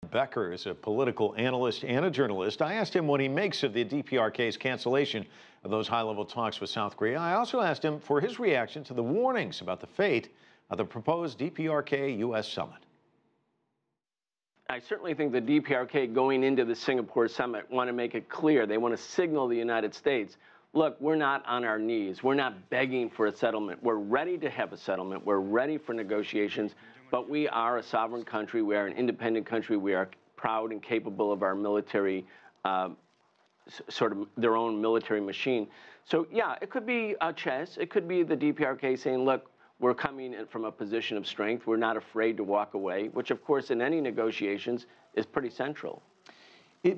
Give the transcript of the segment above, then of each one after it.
Becker is a political analyst and a journalist. I asked him what he makes of the DPRK's cancellation of those high-level talks with South Korea. I also asked him for his reaction to the warnings about the fate of the proposed DPRK-U.S. summit. I certainly think the DPRK going into the Singapore summit want to make it clear. They want to signal the United States, look, we're not on our knees. We're not begging for a settlement. We're ready to have a settlement. We're ready for negotiations. But we are a sovereign country. We are an independent country. We are proud and capable of our military, sort of their own military machine. So, yeah, it could be a chess. It could be the DPRK saying, look, we're coming in from a position of strength. We're not afraid to walk away, which, of course, in any negotiations is pretty central.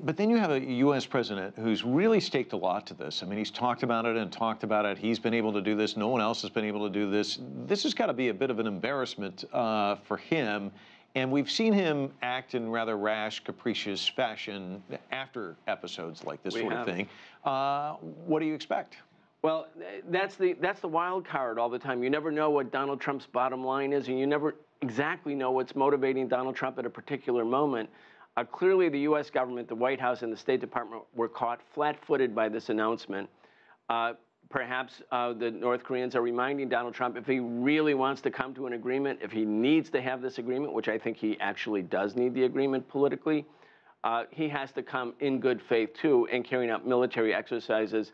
But then you have a U.S. president who's really staked a lot to this. I mean, he's talked about it and talked about it. He's been able to do this. No one else has been able to do this. This has got to be a bit of an embarrassment for him. And we've seen him act in rather rash, capricious fashion after episodes like this sort of thing. What do you expect? Well, that's the wild card all the time. You never know what Donald Trump's bottom line is, and you never exactly know what's motivating Donald Trump at a particular moment. Clearly, the U.S. government, the White House, and the State Department were caught flat-footed by this announcement. Perhaps the North Koreans are reminding Donald Trump, if he really wants to come to an agreement, if he needs to have this agreement, which I think he actually does need the agreement politically, he has to come in good faith, too, and carrying out military exercises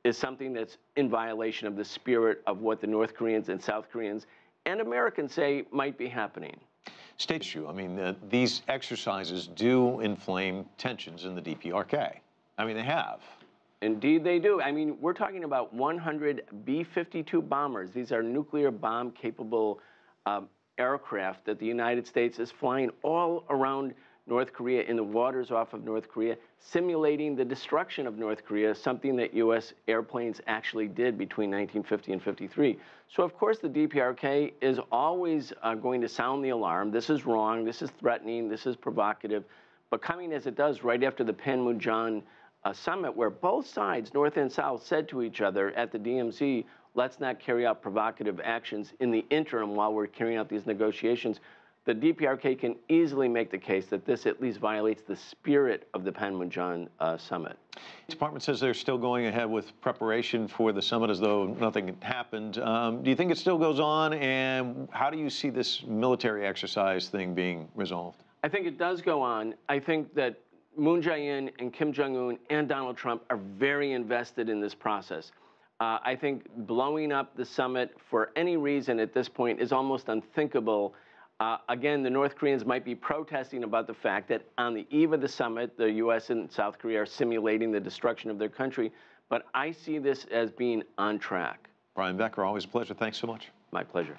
is something that's in violation of the spirit of what the North Koreans and South Koreans and Americans say might be happening. State issue. I mean, these exercises do inflame tensions in the DPRK. I mean, they have. Indeed, they do. I mean, we're talking about 100 B-52 bombers. These are nuclear bomb-capable aircraft that the United States is flying all around North Korea, in the waters off of North Korea, simulating the destruction of North Korea, something that U.S. airplanes actually did between 1950 and 53. So, of course, the DPRK is always going to sound the alarm. This is wrong. This is threatening. This is provocative. But coming as it does right after the Panmunjom summit, where both sides, North and South, said to each other at the DMZ, let's not carry out provocative actions in the interim while we're carrying out these negotiations, the DPRK can easily make the case that this at least violates the spirit of the Panmunjom summit. The department says they're still going ahead with preparation for the summit as though nothing happened. Do you think it still goes on? And how do you see this military exercise thing being resolved? I think it does go on. I think that Moon Jae-in and Kim Jong-un and Donald Trump are very invested in this process. I think blowing up the summit for any reason at this point is almost unthinkable. Again, the North Koreans might be protesting about the fact that on the eve of the summit, the U.S. and South Korea are simulating the destruction of their country. But I see this as being on track. Brian Becker, always a pleasure. Thanks so much. My pleasure.